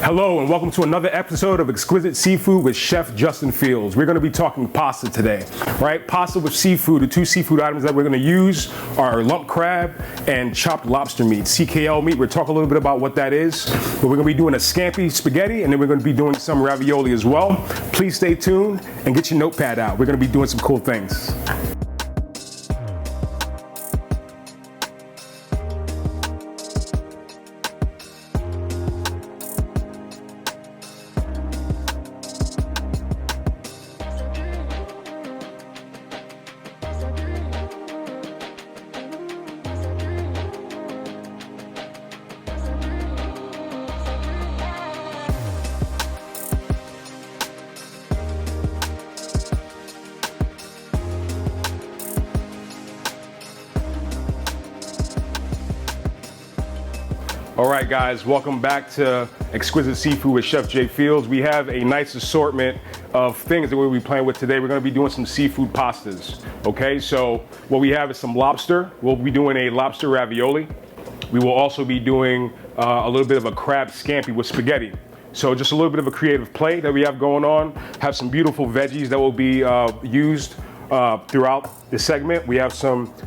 Hello and welcome to another episode of Exquisite Seafood with Chef Justin Fields. We're going to be talking pasta today, right? Pasta with seafood. The two seafood items that we're going to use are lump crab and chopped lobster meat, CKL meat. We'll talk a little bit about what that is. But we're going to be doing a scampi spaghetti and then we're going to be doing some ravioli as well. Please stay tuned and get your notepad out. We're going to be doing some cool things. All right, guys, welcome back to Exquisite Seafood with Chef J Fields. We have a nice assortment of things that we'll be playing with today. We're gonna be doing some seafood pastas, okay? So what we have is some lobster. We'll be doing a lobster ravioli. We will also be doing a little bit of a crab scampi with spaghetti. So just a little bit of a creative play that we have going on. Have some beautiful veggies that will be used throughout the segment. We have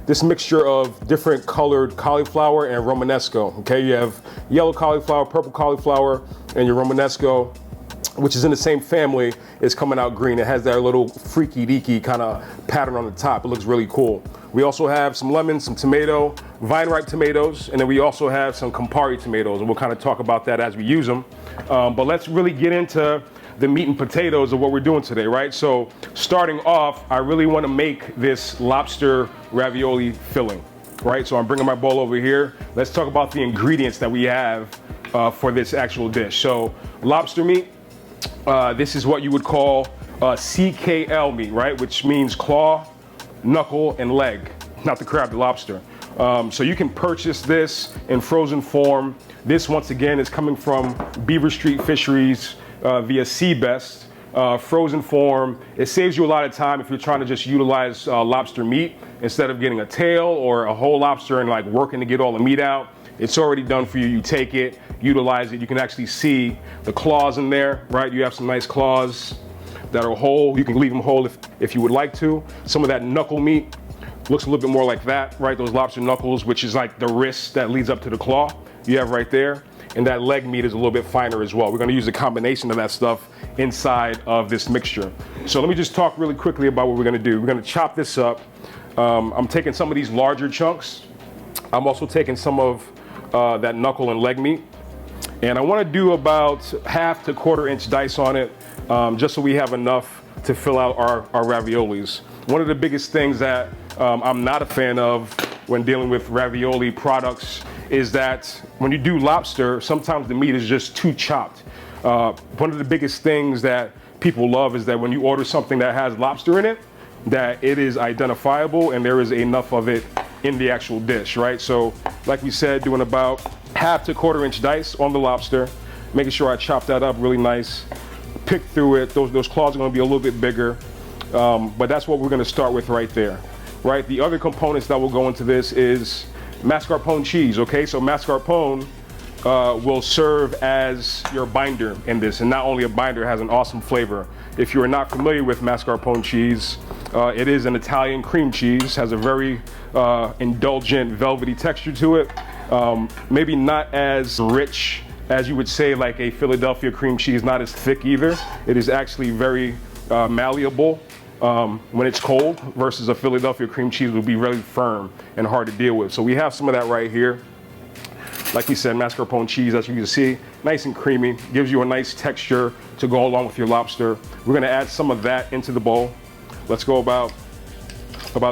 this mixture of different colored cauliflower and Romanesco. Okay, you have yellow cauliflower, purple cauliflower, and your Romanesco, which is in the same family, is coming out green. It has that little freaky deaky kind of pattern on the top. It looks really cool. We also have some lemons, some tomato, vine ripe tomatoes, and then we also have some Campari tomatoes, and we'll kind of talk about that as we use them. But let's really get into the meat and potatoes of what we're doing today, right? So starting off, I really want to make this lobster ravioli filling, right? So I'm bringing my bowl over here. Let's talk about the ingredients that we have for this actual dish. So lobster meat, this is what you would call CKL meat, right? Which means claw, knuckle, and leg, not the crab, the lobster. So you can purchase this in frozen form. This, once again, is coming from Beaver Street Fisheries via Seabest, frozen form. It saves you a lot of time if you're trying to just utilize lobster meat instead of getting a tail or a whole lobster and like working to get all the meat out. It's already done for you. You take it, utilize it. You can actually see the claws in there, right? You have some nice claws that are whole. You can leave them whole if you would like to. Some of that knuckle meat looks a little bit more like that, right? Those lobster knuckles, which is like the wrist that leads up to the claw you have right there. And that leg meat is a little bit finer as well. We're gonna use a combination of that stuff inside of this mixture. So let me just talk really quickly about what we're gonna do. We're gonna chop this up. I'm taking some of these larger chunks. I'm also taking some of that knuckle and leg meat. And I wanna do about 1/2 to 1/4 inch dice on it, just so we have enough to fill out our raviolis. One of the biggest things that I'm not a fan of when dealing with ravioli products is that when you do lobster, sometimes the meat is just too chopped. One of the biggest things that people love is that when you order something that has lobster in it, that it is identifiable and there is enough of it in the actual dish, right? So like we said, doing about 1/2 to 1/4 inch dice on the lobster, making sure I chop that up really nice, pick through it. Those claws are gonna be a little bit bigger, but that's what we're gonna start with right there, right? The other components that will go into this is mascarpone cheese, okay? So mascarpone will serve as your binder in this, and not only a binder, it has an awesome flavor. If you are not familiar with mascarpone cheese, it is an Italian cream cheese, has a very indulgent, velvety texture to it. Maybe not as rich as you would say like a Philadelphia cream cheese, not as thick either. It is actually very malleable when it's cold, versus a Philadelphia cream cheese will be really firm and hard to deal with. So we have some of that right here. Like we said, mascarpone cheese, as you can see, nice and creamy, gives you a nice texture to go along with your lobster. We're gonna add some of that into the bowl. Let's go about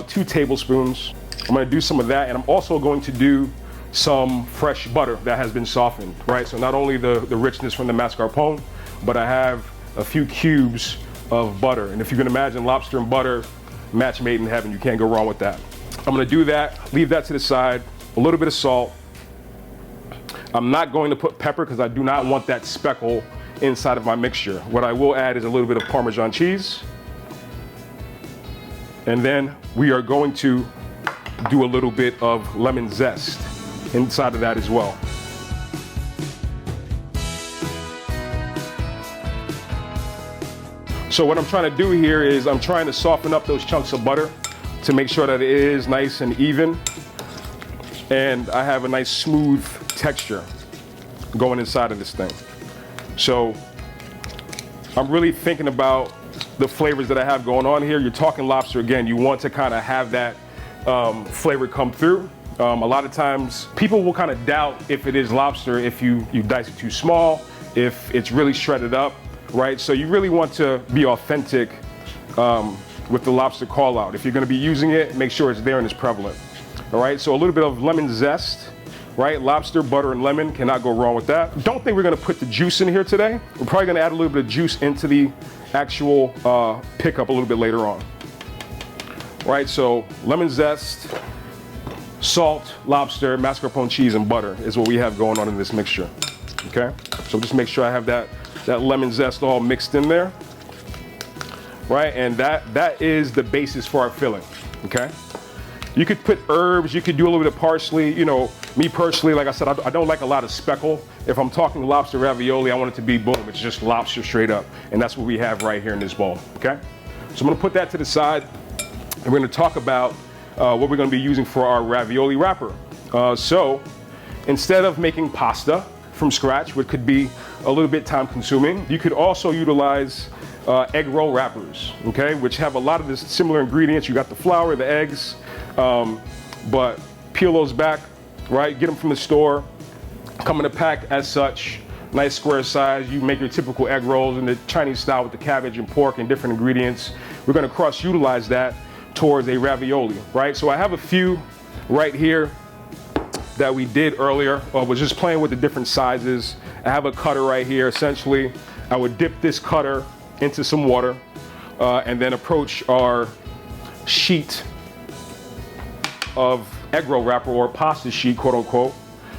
2 tablespoons. I'm gonna do some of that, and I'm also going to do some fresh butter that has been softened, right? So not only the richness from the mascarpone, but I have a few cubes of butter. And if you can imagine lobster and butter, match made in heaven. You can't go wrong with that. I'm gonna do that, leave that to the side, a little bit of salt. I'm not going to put pepper because I do not want that speckle inside of my mixture. What I will add is a little bit of Parmesan cheese. And then we are going to do a little bit of lemon zest inside of that as well. So what I'm trying to do here is I'm trying to soften up those chunks of butter to make sure that it is nice and even. And I have a nice smooth texture going inside of this thing. So I'm really thinking about the flavors that I have going on here. You're talking lobster again. You want to kind of have that flavor come through. A lot of times people will kind of doubt if it is lobster if you dice it too small, if it's really shredded up, right? So you really want to be authentic with the lobster call out. If you're going to be using it, make sure it's there and it's prevalent. All right, so a little bit of lemon zest, right? Lobster, butter, and lemon, cannot go wrong with that. Don't think we're going to put the juice in here today. We're probably going to add a little bit of juice into the actual pickup a little bit later on. Right, so lemon zest, salt, lobster, mascarpone cheese, and butter is what we have going on in this mixture. Okay, so just make sure I have that lemon zest all mixed in there. Right, and that is the basis for our filling. Okay, you could put herbs, you could do a little bit of parsley. You know, me personally, like I said, I don't like a lot of speckle. If I'm talking lobster ravioli, I want it to be boom, it's just lobster straight up, and that's what we have right here in this bowl. Okay, so I'm gonna put that to the side. And we're going to talk about what we're going to be using for our ravioli wrapper. So instead of making pasta from scratch, which could be a little bit time consuming, you could also utilize egg roll wrappers, okay, which have a lot of the similar ingredients. You got the flour, the eggs, but peel those back, right? Get them from the store, come in a pack as such, nice square size. You make your typical egg rolls in the Chinese style with the cabbage and pork and different ingredients. We're going to cross-utilize that towards a ravioli, right? So I have a few right here that we did earlier. Was just playing with the different sizes. I have a cutter right here. Essentially, I would dip this cutter into some water and then approach our sheet of egg roll wrapper, or pasta sheet, quote unquote,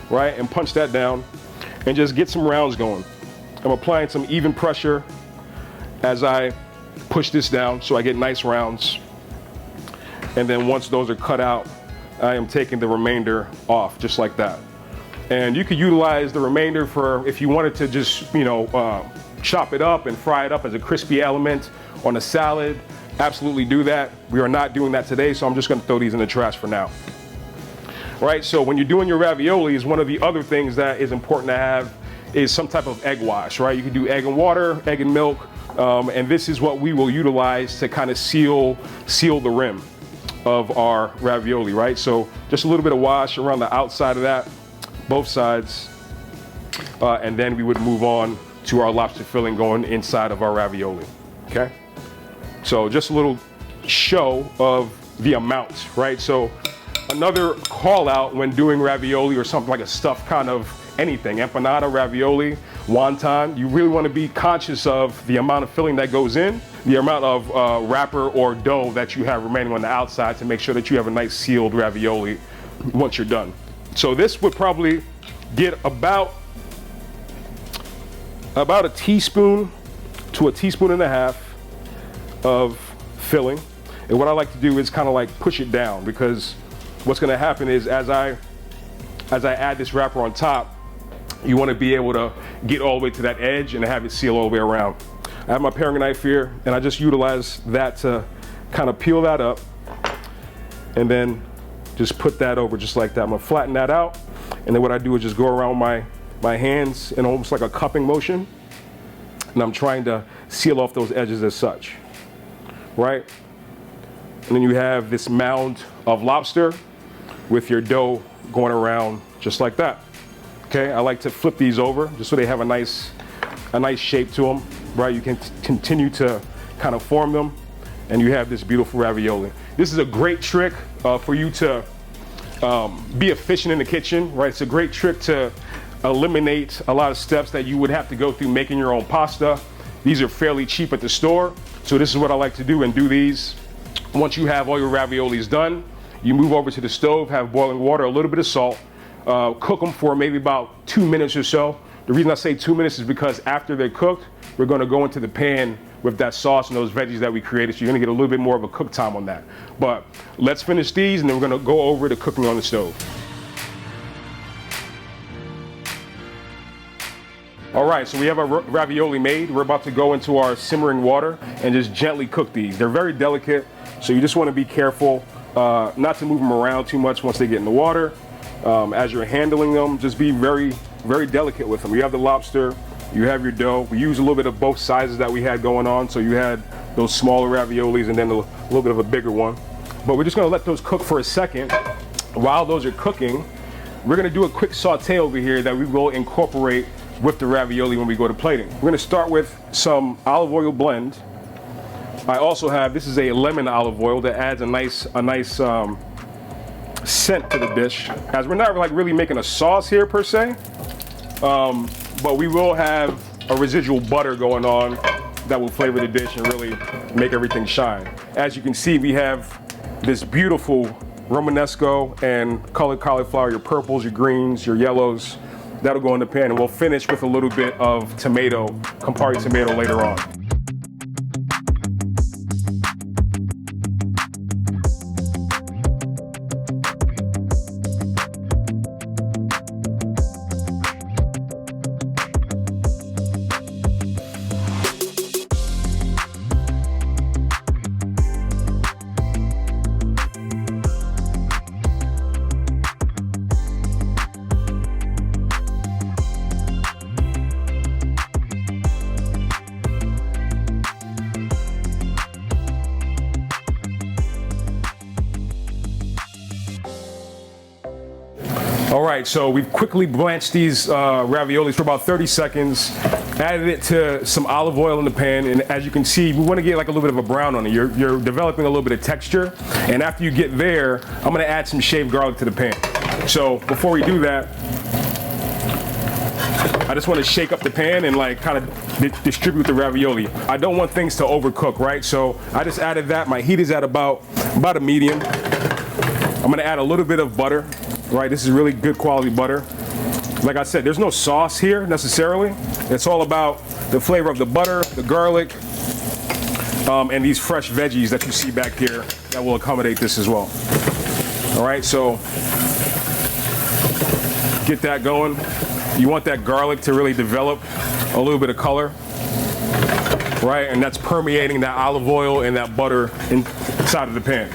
right? And punch that down and just get some rounds going. I'm applying some even pressure as I push this down so I get nice rounds. And then once those are cut out, I am taking the remainder off just like that. And you could utilize the remainder for, if you wanted to just, you know, chop it up and fry it up as a crispy element on a salad, absolutely do that. We are not doing that today, so I'm just gonna throw these in the trash for now. Right, so when you're doing your raviolis, one of the other things that is important to have is some type of egg wash, right? You can do egg and water, egg and milk, and this is what we will utilize to kind of seal the rim of our ravioli, right? So just a little bit of wash around the outside of that, both sides, and then we would move on to our lobster filling going inside of our ravioli, okay? So just a little show of the amount, right? So another call out when doing ravioli or something like a stuffed kind of anything, empanada, ravioli, wonton, you really want to be conscious of the amount of filling that goes in, the amount of wrapper or dough that you have remaining on the outside to make sure that you have a nice sealed ravioli once you're done. So this would probably get about a teaspoon to a teaspoon and a half of filling. And what I like to do is kind of like push it down, because what's going to happen is as I add this wrapper on top, you want to be able to get all the way to that edge and have it seal all the way around. I have my paring knife here, and I just utilize that to kind of peel that up and then just put that over just like that. I'm gonna flatten that out, and then what I do is just go around my hands in almost like a cupping motion, and I'm trying to seal off those edges as such, right? And then you have this mound of lobster with your dough going around just like that. Okay, I like to flip these over just so they have a nice shape to them, right? You can continue to kind of form them, and you have this beautiful ravioli. This is a great trick for you to be efficient in the kitchen, right? It's a great trick to eliminate a lot of steps that you would have to go through making your own pasta. These are fairly cheap at the store, so this is what I like to do and do these. Once you have all your raviolis done, you move over to the stove, have boiling water, a little bit of salt, cook them for maybe about 2 minutes or so. The reason I say 2 minutes is because after they're cooked, we're gonna go into the pan with that sauce and those veggies that we created, so you're gonna get a little bit more of a cook time on that. But let's finish these, and then we're gonna go over to cooking on the stove. All right, so we have our ravioli made. We're about to go into our simmering water and just gently cook these. They're very delicate, so you just want to be careful not to move them around too much once they get in the water. As you're handling them, just be very, very delicate with them. You have the lobster, you have your dough. We use a little bit of both sizes that we had going on, so you had those smaller raviolis and then a little bit of a bigger one. But we're just gonna let those cook for a second. While those are cooking, we're gonna do a quick saute over here that we will incorporate with the ravioli when we go to plating. We're gonna start with some olive oil blend. I also have, this is a lemon olive oil that adds a nice scent to the dish, as we're not like really making a sauce here per se, but we will have a residual butter going on that will flavor the dish and really make everything shine. As you can see, we have this beautiful Romanesco and colored cauliflower, your purples, your greens, your yellows. That'll go in the pan, and we'll finish with a little bit of tomato, Campari tomato later on. All right, so we've quickly blanched these raviolis for about 30 seconds, added it to some olive oil in the pan, and as you can see, we want to get like a little bit of a brown on it. You're developing a little bit of texture, and after you get there, I'm gonna add some shaved garlic to the pan. So before we do that, I just want to shake up the pan and like kind of distribute the ravioli. I don't want things to overcook, right? So I just added that. My heat is at about a medium. I'm gonna add a little bit of butter. Right, this is really good quality butter. Like I said, there's no sauce here necessarily. It's all about the flavor of the butter, the garlic, and these fresh veggies that you see back here that will accommodate this as well. All right, so get that going. You want that garlic to really develop a little bit of color, right? And that's permeating that olive oil and that butter inside of the pan.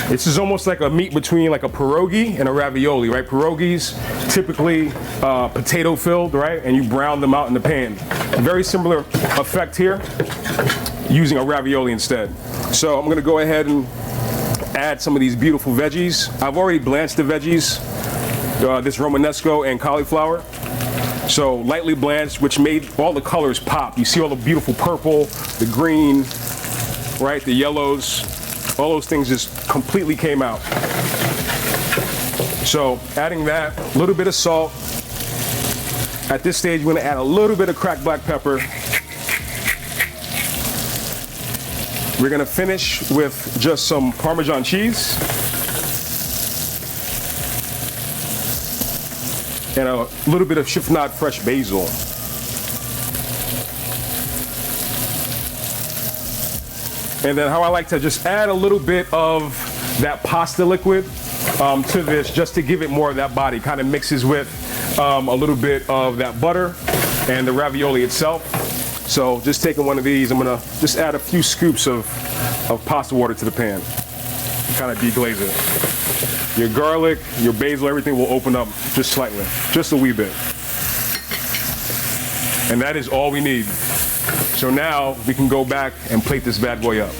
This is almost like a meat between like a pierogi and a ravioli, right? Pierogies typically potato filled, right? And you brown them out in the pan. Very similar effect here, using a ravioli instead. So I'm gonna go ahead and add some of these beautiful veggies. I've already blanched the veggies, this Romanesco and cauliflower. So lightly blanched, which made all the colors pop. You see all the beautiful purple, the green, right? The yellows. All those things just completely came out. So adding that, a little bit of salt. At this stage, we're gonna add a little bit of cracked black pepper. We're gonna finish with just some Parmesan cheese. And a little bit of chiffonade fresh basil. And then how I like to just add a little bit of that pasta liquid to this, just to give it more of that body. Kind of mixes with a little bit of that butter and the ravioli itself. So just taking one of these, I'm gonna just add a few scoops of pasta water to the pan. Kind of deglaze it. Your garlic, your basil, everything will open up just slightly, just a wee bit. And that is all we need. So now we can go back and plate this bad boy up.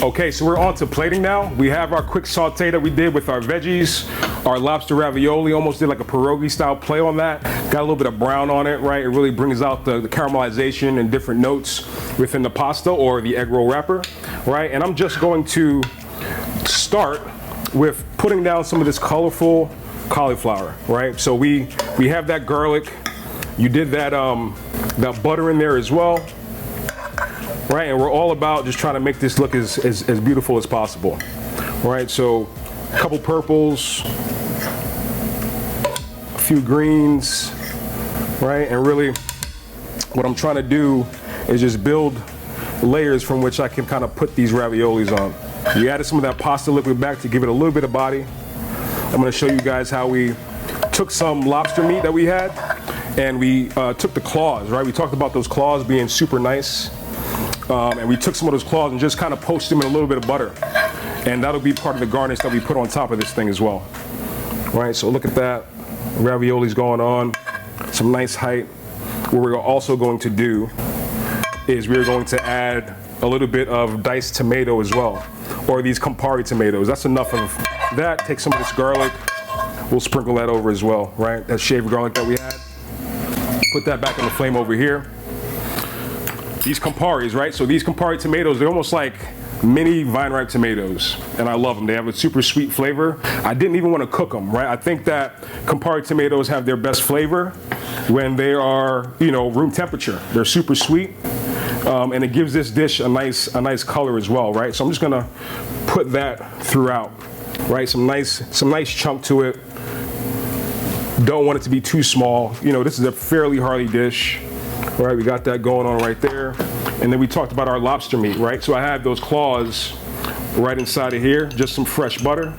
Okay, so we're on to plating now. We have our quick saute that we did with our veggies, our lobster ravioli, almost did like a pierogi style play on that. Got a little bit of brown on it, right? It really brings out the caramelization and different notes within the pasta or the egg roll wrapper, right? And I'm just going to start with putting down some of this colorful cauliflower, right? So we have that garlic. You did that butter in there as well. Right, and we're all about just trying to make this look as beautiful as possible. Right, so a couple purples, a few greens, right, and really what I'm trying to do is just build layers from which I can kind of put these raviolis on. We added some of that pasta liquid back to give it a little bit of body. I'm going to show you guys how we took some lobster meat that we had and we took the claws, right? We talked about those claws being super nice. And we took some of those claws and just kind of poached them in a little bit of butter. And that'll be part of the garnish that we put on top of this thing as well. Right, so look at that. Ravioli's going on. Some nice height. What we're also going to do is we're going to add a little bit of diced tomato as well. Or these Campari tomatoes. That's enough of that. Take some of this garlic. We'll sprinkle that over as well, right? That shaved garlic that we had. Put that back on the flame over here. These Camparis, right? So these Campari tomatoes, they're almost like mini vine-ripe tomatoes, and I love them. They have a super sweet flavor. I didn't even want to cook them, right? I think that Campari tomatoes have their best flavor when they are, you know, room temperature. They're super sweet, and it gives this dish a nice color as well, right? So I'm just gonna put that throughout, right? Some nice chunk to it. Don't want it to be too small. You know, this is a fairly hearty dish. All right, we got that going on right there. And then we talked about our lobster meat, right? So I have those claws right inside of here, just some fresh butter.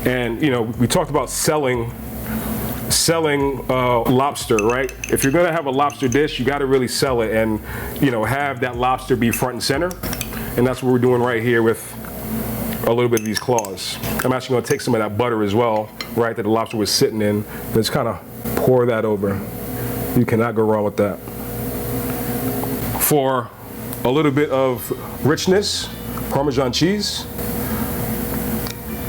And, you know, we talked about selling lobster, right? If you're gonna have a lobster dish, you gotta really sell it and, you know, have that lobster be front and center. And that's what we're doing right here with a little bit of these claws. I'm actually gonna take some of that butter as well, right, that the lobster was sitting in. Just kind of pour that over. You cannot go wrong with that. For a little bit of richness, Parmesan cheese.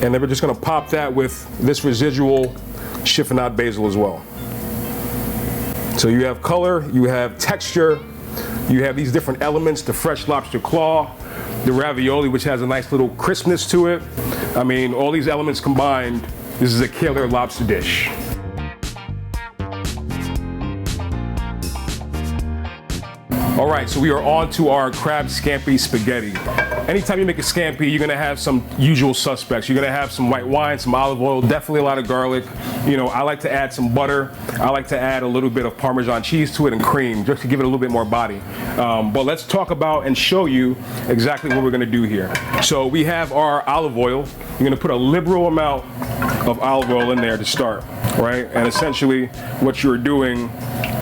And then we're just gonna pop that with this residual chiffonade basil as well. So you have color, you have texture, you have these different elements, the fresh lobster claw, the ravioli, which has a nice little crispness to it. I mean, all these elements combined, this is a killer lobster dish. All right, so we are on to our crab scampi spaghetti. Anytime you make a scampi, you're gonna have some usual suspects. You're gonna have some white wine, some olive oil, definitely a lot of garlic. You know, I like to add some butter. I like to add a little bit of Parmesan cheese to it and cream, just to give it a little bit more body. But let's talk about and show you exactly what we're gonna do here. So we have our olive oil. You're gonna put a liberal amount of olive oil in there to start, right? And essentially what you're doing,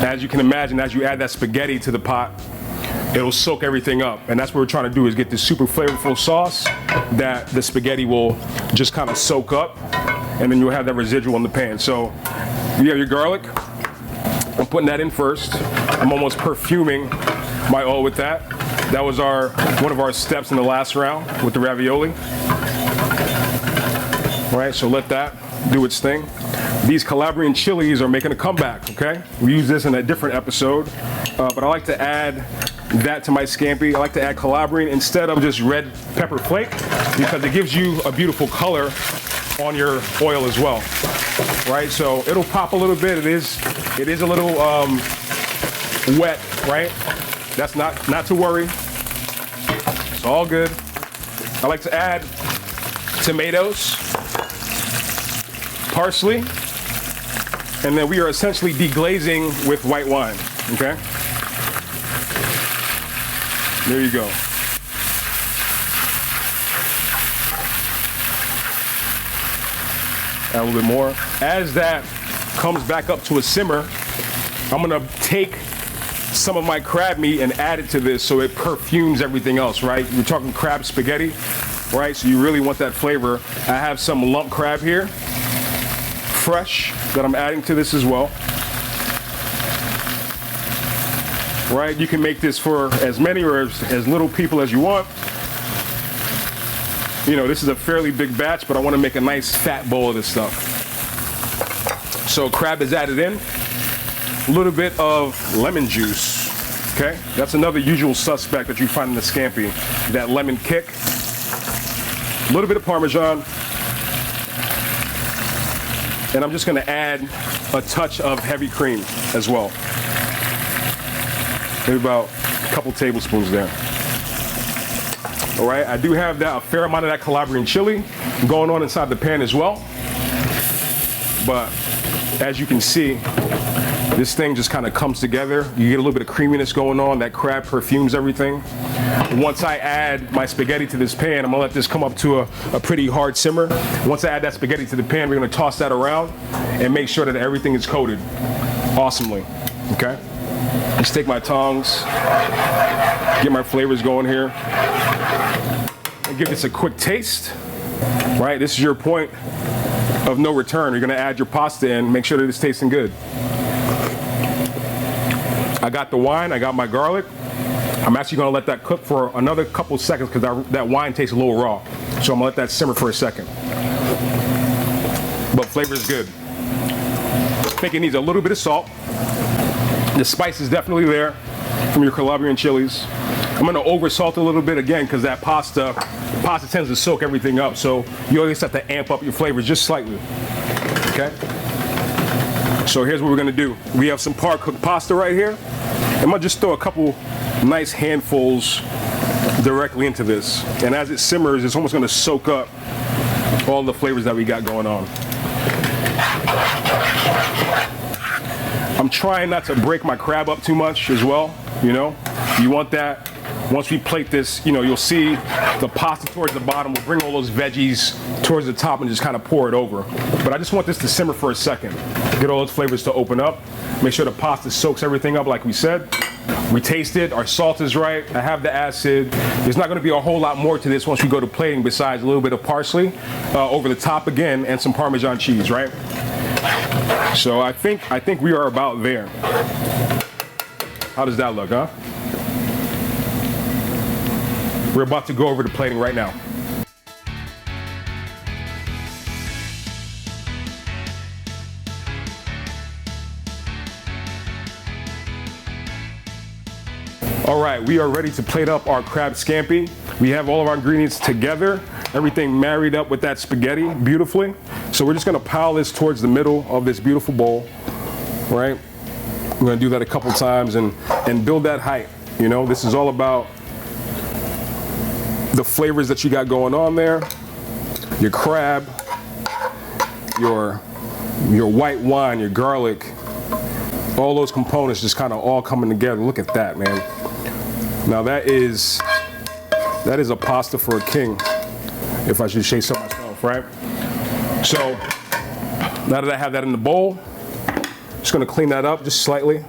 as you can imagine, as you add that spaghetti to the pot, it'll soak everything up. And that's what we're trying to do, is get this super flavorful sauce that the spaghetti will just kind of soak up, and then you'll have that residual in the pan. So you have your garlic. I'm putting that in first. I'm almost perfuming my oil with that. That was one of our steps in the last round with the ravioli. All right, so let that do its thing. These Calabrian chilies are making a comeback, okay? We use this in a different episode, but I like to add that to my scampi. I like to add Calabrian instead of just red pepper flake, because it gives you a beautiful color on your oil as well, right? So it'll pop a little bit. It is a little wet, right? That's not to worry. It's all good. I like to add tomatoes, parsley, and then we are essentially deglazing with white wine, okay? There you go. Add a little bit more. As that comes back up to a simmer, I'm gonna take some of my crab meat and add it to this so it perfumes everything else, right? We're talking crab spaghetti, right? So you really want that flavor. I have some lump crab here, fresh, that I'm adding to this as well. Right, you can make this for as many or as little people as you want. You know, this is a fairly big batch, but I want to make a nice fat bowl of this stuff. So crab is added in. A little bit of lemon juice, okay? That's another usual suspect that you find in the scampi, that lemon kick. A little bit of Parmesan. And I'm just gonna add a touch of heavy cream as well. Maybe about a couple tablespoons there. All right, I do have a fair amount of that Calabrian chili going on inside the pan as well. But as you can see, This thing just kind of comes together. You get a little bit of creaminess going on. That crab perfumes everything. Once I add my spaghetti to this pan, I'm gonna let this come up to a pretty hard simmer. Once I add that spaghetti to the pan, we're gonna toss that around and make sure that everything is coated awesomely, okay? Just take my tongs, get my flavors going here, and give this a quick taste, right? This is your point of no return. You're gonna add your pasta in, make sure that it's tasting good. I got the wine, I got my garlic. I'm actually gonna let that cook for another couple seconds because that wine tastes a little raw. So I'm gonna let that simmer for a second. But flavor is good. I think it needs a little bit of salt. The spice is definitely there from your Calabrian chilies. I'm gonna over salt a little bit again because that pasta tends to soak everything up. So you always have to amp up your flavors just slightly, okay? So here's what we're gonna do. We have some par cooked pasta right here. I'm gonna just throw a couple nice handfuls directly into this. And as it simmers, it's almost gonna soak up all the flavors that we got going on. I'm trying not to break my crab up too much as well, you know? You want that. Once we plate this, you know, you'll see the pasta towards the bottom. We'll bring all those veggies towards the top and just kind of pour it over. But I just want this to simmer for a second. Get all those flavors to open up. Make sure the pasta soaks everything up like we said. We taste it, our salt is right, I have the acid. There's not gonna be a whole lot more to this once we go to plating besides a little bit of parsley over the top again and some Parmesan cheese, right? So I think we are about there. How does that look, huh? We're about to go over to plating right now. All right, we are ready to plate up our crab scampi. We have all of our ingredients together, everything married up with that spaghetti beautifully. So we're just gonna pile this towards the middle of this beautiful bowl, right? We're gonna do that a couple times and build that height. You know, this is all about the flavors that you got going on there, your crab, your white wine, your garlic, all those components just kind of all coming together. Look at that, man. Now that is a pasta for a king, if I should say so myself, right? So now that I have that in the bowl, just gonna clean that up just slightly.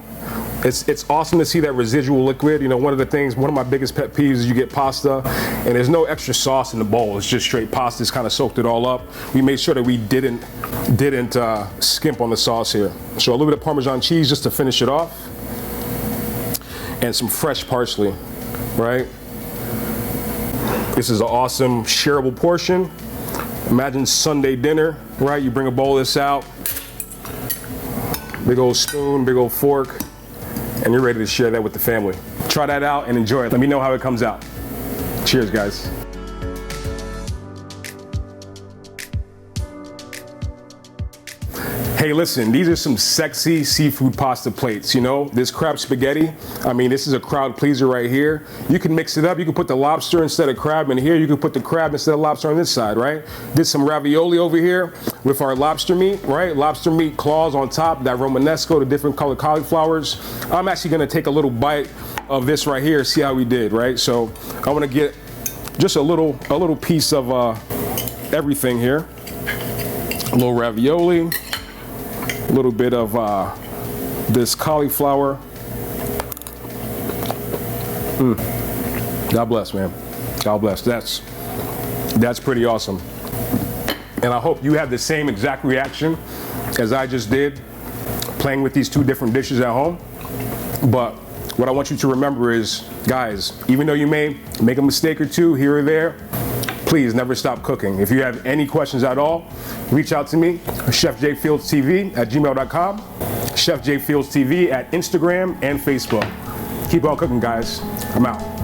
It's awesome to see that residual liquid. You know, one of my biggest pet peeves is you get pasta and there's no extra sauce in the bowl. It's just straight pasta. It's kind of soaked it all up. We made sure that we didn't skimp on the sauce here. So a little bit of Parmesan cheese just to finish it off. And some fresh parsley, right? This is an awesome shareable portion. Imagine Sunday dinner, right? You bring a bowl of this out, big old spoon, big old fork, and you're ready to share that with the family. Try that out and enjoy it. Let me know how it comes out. Cheers, guys. Hey, listen, these are some sexy seafood pasta plates, you know? This crab spaghetti, I mean, this is a crowd pleaser right here. You can mix it up. You can put the lobster instead of crab in here. You can put the crab instead of lobster on this side, right? Did some ravioli over here with our lobster meat, right? Lobster meat claws on top, that Romanesco, the different colored cauliflowers. I'm actually gonna take a little bite of this right here, see how we did, right? So I wanna get just a little piece of everything here. A little ravioli. A little bit of this cauliflower. God bless, man. God bless. That's pretty awesome. And I hope you have the same exact reaction as I just did playing with these two different dishes at home. But what I want you to remember is, guys, even though you may make a mistake or two here or there, please never stop cooking. If you have any questions at all, reach out to me, chefjfieldstv@gmail.com, Chef J Fields TV at Instagram and Facebook. Keep on cooking, guys. I'm out.